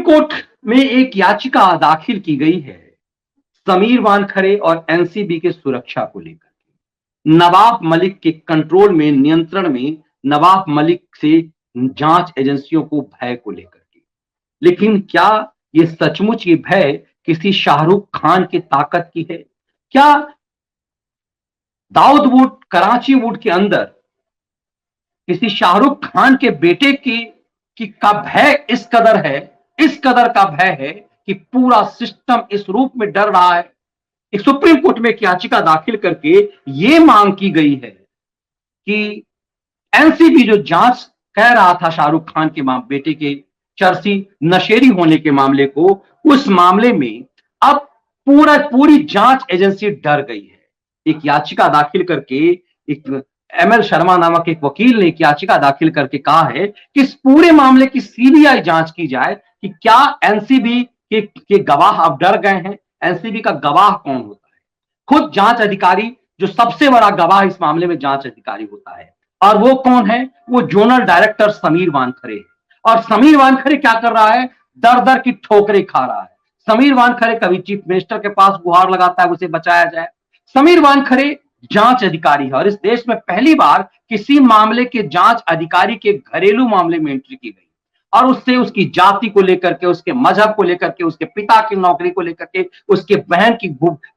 Court में एक याचिका दाखिल की गई है समीर वानखड़े और एनसीबी के सुरक्षा को लेकर। नवाब मलिक के कंट्रोल में, नियंत्रण में नवाब मलिक से जांच एजेंसियों को भय को लेकर के। लेकिन क्या ये सचमुच ये भय किसी शाहरुख खान की ताकत की है? क्या दाऊद वुड, कराची वुड के अंदर किसी शाहरुख खान के बेटे की का भय इस कदर है, इस कदर का भय है कि पूरा सिस्टम इस रूप में डर रहा है? एक सुप्रीम कोर्ट में एक याचिका दाखिल करके यह मांग की गई है कि एनसीबी जो जांच कह रहा था शाहरुख खान के बेटे के चर्ची नशेड़ी होने के मामले को, उस मामले में अब पूरी जांच एजेंसी डर गई है। एक याचिका दाखिल करके एक एमएल शर्मा नामक एक वकील ने एक याचिका दाखिल करके कहा है कि इस पूरे मामले की सीबीआई जांच की जाए कि क्या एनसीबी के गवाह अब डर गए हैं। एनसीबी का गवाह कौन होता है? खुद जांच अधिकारी, जो सबसे बड़ा गवाह इस मामले में जांच अधिकारी होता है। और वो कौन है? वो जोनल डायरेक्टर समीर वानखड़े है। और समीर वानखड़े क्या कर रहा है? दर दर की ठोकरें खा रहा है। समीर वानखड़े कभी चीफ मिनिस्टर के पास गुहार लगाता है उसे बचाया जाए। समीर वानखड़े जांच अधिकारी है और इस देश में पहली बार किसी मामले के जांच अधिकारी के घरेलू मामले में एंट्री की गई और उससे उसकी जाति को लेकर के, उसके मजहब को लेकर के, उसके पिता की नौकरी को लेकर के, उसके बहन की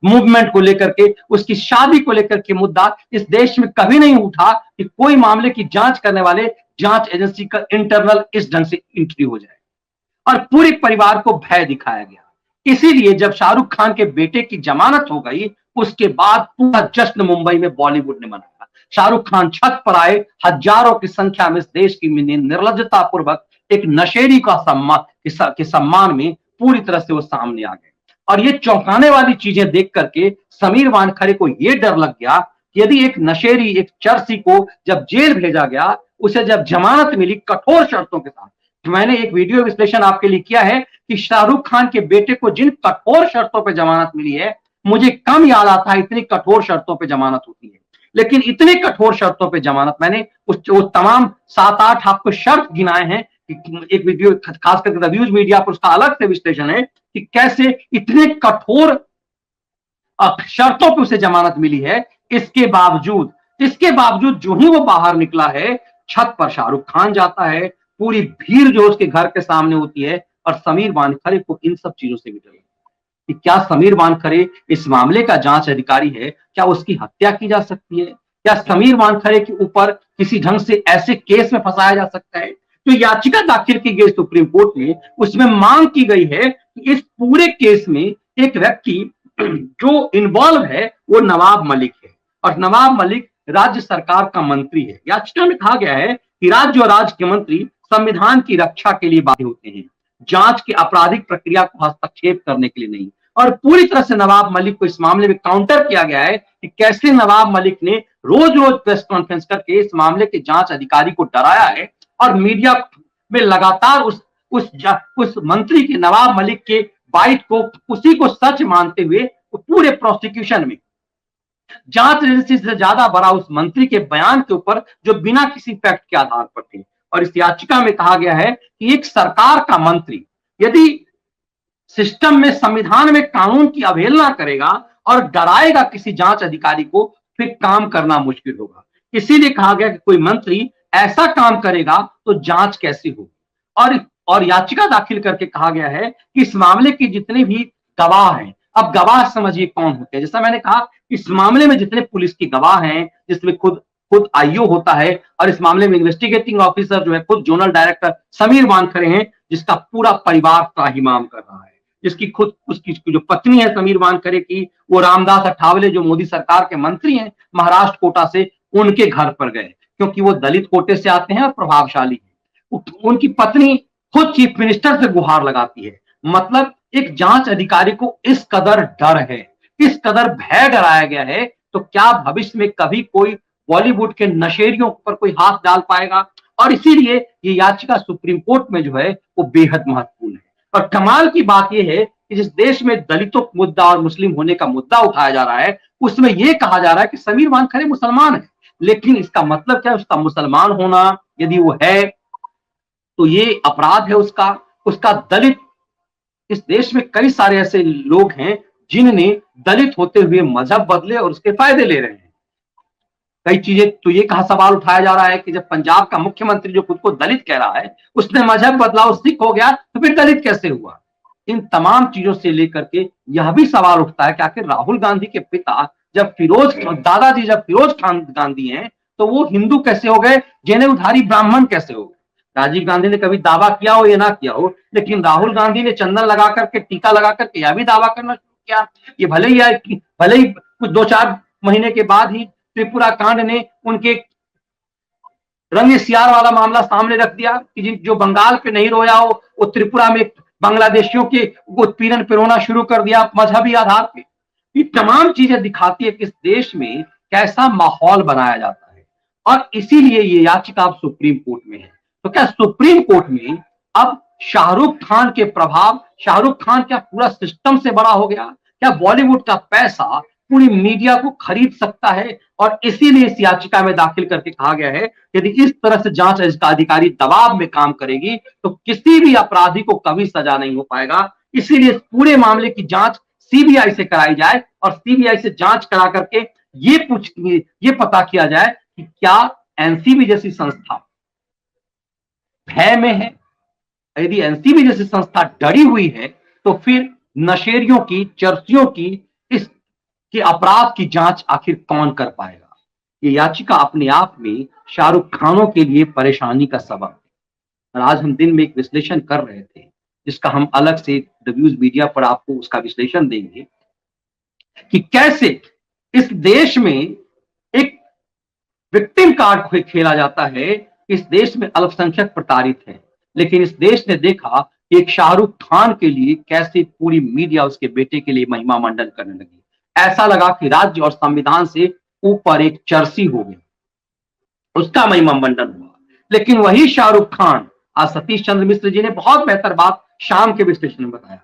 मूवमेंट को लेकर के, उसकी शादी को लेकर के मुद्दा इस देश में कभी नहीं उठा कि कोई मामले की जांच करने वाले जांच एजेंसी का इंटरनल इस ढंग से एंट्री हो जाए। और पूरे परिवार को भय दिखाया गया। इसीलिए जब शाहरुख खान के बेटे की जमानत हो गई, उसके बाद पूरा जश्न मुंबई में बॉलीवुड ने मनाया। शाहरुख खान छत पर आए, हजारों की संख्या में इस देश की निर्लज्जता पूर्वक एक नशेड़ी का सम्मान में पूरी तरह से वो सामने आ गए। और ये चौंकाने वाली चीजें देख करके समीर वानखड़े को यह डर लग गया कि यदि एक नशेड़ी, एक चर्सी को जब जेल भेजा गया, उसे जब जमानत मिली कठोर शर्तों के साथ, तो मैंने एक वीडियो विश्लेषण आपके लिए किया है कि शाहरुख खान के बेटे को जिन कठोर शर्तों पर जमानत मिली है, मुझे कम याद आता है इतनी कठोर शर्तों पर जमानत होती है। लेकिन इतने कठोर शर्तों पर जमानत, मैंने वो तमाम 7-8 आपको शर्त गिनाए हैं। एक वीडियो खास करके रिव्यूज मीडिया पर उसका अलग से विश्लेषण है कि कैसे इतने कठोर शर्तों पर उसे जमानत मिली है। इसके बावजूद जो ही वो बाहर निकला है, छत पर शाहरुख खान जाता है, पूरी भीड़ जो उसके घर के सामने होती है, और समीर वानखड़े को इन सब चीजों से भी डर कि क्या समीर वानखड़े इस मामले का जांच अधिकारी है? क्या उसकी हत्या की जा सकती है? क्या समीर वानखड़े के ऊपर किसी ढंग से ऐसे केस में फंसाया जा सकता है? तो याचिका दाखिल की गई सुप्रीम कोर्ट में, उसमें मांग की गई है कि इस पूरे केस में एक व्यक्ति जो इन्वॉल्व है वो नवाब मलिक है, और नवाब मलिक राज्य सरकार का मंत्री है। याचिका में कहा गया है कि राज्य और राज्य के मंत्री संविधान की रक्षा के लिए बाध्य होते हैं, जांच की आपराधिक प्रक्रिया को हस्तक्षेप करने के लिए नहीं। और पूरी तरह से नवाब मलिक को इस मामले में काउंटर किया गया है कि कैसे नवाब मलिक ने रोज रोज प्रेस कॉन्फ्रेंस करके इस मामले के जांच अधिकारी को डराया है और मीडिया में लगातार उस मंत्री के, नवाब मलिक के बाइट को, उसी को सच मानते हुए पूरे प्रोसिक्यूशन में जांच एजेंसी से ज्यादा बड़ा उस मंत्री के बयान के ऊपर जो बिना किसी फैक्ट के आधार पर थे। और इस याचिका में कहा गया है कि एक सरकार का मंत्री यदि सिस्टम में, संविधान में कानून की अवहेलना करेगा और डराएगा किसी जांच अधिकारी को, फिर काम करना मुश्किल होगा। इसीलिए कहा गया कि कोई मंत्री ऐसा काम करेगा तो जांच कैसे होगी। और याचिका दाखिल करके कहा गया है कि इस मामले के जितने भी गवाह हैं, अब गवाह समझिए कौन होते हैं। जैसा मैंने कहा, इस मामले में जितने पुलिस के गवाह हैं, जिसमें खुद आईओ होता है, और इस मामले में इन्वेस्टिगेटिंग ऑफिसर जो है खुद जोनल डायरेक्टर समीर वानखड़े हैं, जिसका पूरा परिवार त्राहिमाम कर रहा है, जिसकी खुद उसकी जो पत्नी है समीर वानखड़े की, वो रामदास अठावले जो मोदी सरकार के मंत्री हैं महाराष्ट्र कोटा से, उनके घर पर गए क्योंकि वो दलित कोटे से आते हैं और प्रभावशाली हैं। उनकी पत्नी खुद चीफ मिनिस्टर से गुहार लगाती है। मतलब एक जांच अधिकारी को इस कदर डर है, इस कदर भय डराया गया है, तो क्या भविष्य में कभी कोई बॉलीवुड के नशेड़ियों पर कोई हाथ डाल पाएगा? और इसीलिए ये याचिका सुप्रीम कोर्ट में जो है वो बेहद महत्वपूर्ण है। और कमाल की बात यह है कि जिस देश में दलितों का मुद्दा और मुस्लिम होने का मुद्दा उठाया जा रहा है, उसमें यह कहा जा रहा है कि समीर वानखड़े मुसलमान है। लेकिन इसका मतलब क्या है? उसका मुसलमान होना यदि वो है तो ये अपराध है उसका दलित इस देश में कई सारे ऐसे लोग हैं जिन्होंने दलित होते हुए मजहब बदले और उसके फायदे ले रहे हैं। कई चीजें तो ये कहा सवाल उठाया जा रहा है कि जब पंजाब का मुख्यमंत्री जो खुद को दलित कह रहा है उसने मजहब बदला और सिख हो गया तो फिर दलित कैसे हुआ। इन तमाम चीजों से लेकर के यह भी सवाल उठता है कि आखिर राहुल गांधी के पिता जब दादाजी जब फिरोज खान गांधी हैं तो वो हिंदू कैसे हो गए, जिन्हें उधारी ब्राह्मण कैसे हो गए। राजीव गांधी ने कभी दावा किया हो या ना किया हो, लेकिन राहुल गांधी ने चंदन लगा करके टीका लगा करके यह भी दावा करना शुरू किया। ये भले ही कुछ 2-4 महीने के बाद ही त्रिपुरा कांड ने उनके रंग सियार वाला मामला सामने रख दिया कि जो बंगाल पे नहीं रोया हो वो त्रिपुरा में बांग्लादेशियों के उत्पीड़न पे रोना शुरू कर दिया मजहबी आधार पे। ये तमाम चीजें दिखाती है कि इस देश में कैसा माहौल बनाया जाता है और इसीलिए ये याचिका अब सुप्रीम कोर्ट में है। तो क्या सुप्रीम कोर्ट में अब शाहरुख खान के प्रभाव, शाहरुख खान क्या पूरा सिस्टम से बड़ा हो गया? क्या बॉलीवुड का पैसा पूरी मीडिया को खरीद सकता है? और इसीलिए इस याचिका में दाखिल करके कहा गया है यदि इस तरह से जांच अधिकारी दबाव में काम करेगी तो किसी भी अपराधी को कभी सजा नहीं हो पाएगा। इसीलिए इस पूरे मामले की जांच सीबीआई से कराई जाए और सीबीआई से जांच करा करके ये पता किया जाए कि क्या एनसीबी जैसी संस्था भय में है। यदि एनसीबी जैसी संस्था डरी हुई है तो फिर नशेरियों की, चर्सियों की, इस के अपराध की जांच आखिर कौन कर पाएगा। ये याचिका अपने आप में शाहरुख खानों के लिए परेशानी का सबब है। और आज हम दिन में एक विश्लेषण कर रहे थे जिसका हम अलग से न्यूज मीडिया पर आपको उसका विश्लेषण देंगे कि कैसे इस देश में एक विक्टिम कार्ड खेला जाता है। इस देश में अल्पसंख्यक प्रताड़ित है, लेकिन इस देश ने देखा कि एक शाहरुख खान के लिए कैसे पूरी मीडिया उसके बेटे के लिए महिमा मंडन करने लगी। ऐसा लगा कि राज्य और संविधान से ऊपर एक चर्सी हो गई, उसका महिमा मंडन हुआ। लेकिन वही शाहरुख खान, आज सतीश चंद्र मिश्र जी ने बहुत बेहतर बात शाम के विश्लेषण में बताया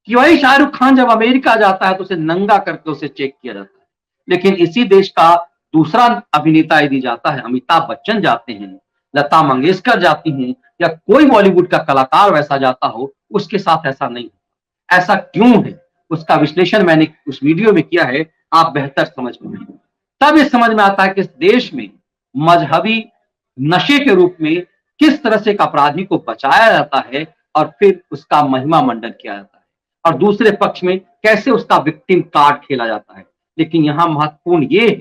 कि वही शाहरुख खान जब अमेरिका जाता है तो उसे नंगा करके उसे चेक किया जाता है। लेकिन इसी देश का दूसरा अभिनेता यदि जाता है, अमिताभ बच्चन जाते हैं, लता मंगेशकर जाती हैं या कोई बॉलीवुड का कलाकार वैसा जाता हो, उसके साथ ऐसा नहीं होता। ऐसा क्यों है उसका विश्लेषण मैंने उस वीडियो में किया है, आप बेहतर समझ में आएंगे। तब ये समझ में आता है कि इस देश में मजहबी नशे के रूप में किस तरह से एक अपराधी को बचाया जाता है और फिर उसका महिमा मंडन किया जाता है और दूसरे पक्ष में कैसे उसका विक्टिम कार्ड खेला जाता है। लेकिन यहां महत्वपूर्ण ये है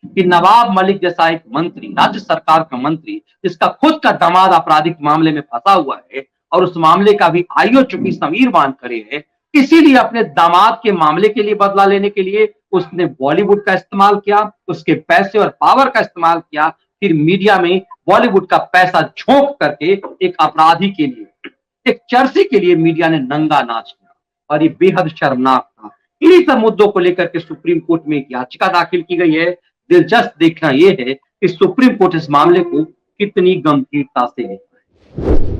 कि नवाब मलिक जैसा एक मंत्री, राज्य सरकार का मंत्री, जिसका खुद का दामाद आपराधिक मामले में फंसा हुआ है और उस मामले का भी आईओ चुकी समीर वानखड़े है, इसीलिए अपने दामाद के मामले के लिए बदला लेने के लिए उसने बॉलीवुड का इस्तेमाल किया, उसके पैसे और पावर का इस्तेमाल किया, फिर मीडिया में बॉलीवुड का पैसा झोंक करके एक अपराधी के लिए, एक चर्सी के लिए मीडिया ने नंगा नाच किया और ये बेहद शर्मनाक था। इन्हीं सब मुद्दों को लेकर के सुप्रीम कोर्ट में एक याचिका दाखिल की गई है। दिलचस्प देखना यह है कि सुप्रीम कोर्ट इस मामले को कितनी गंभीरता से लेता है।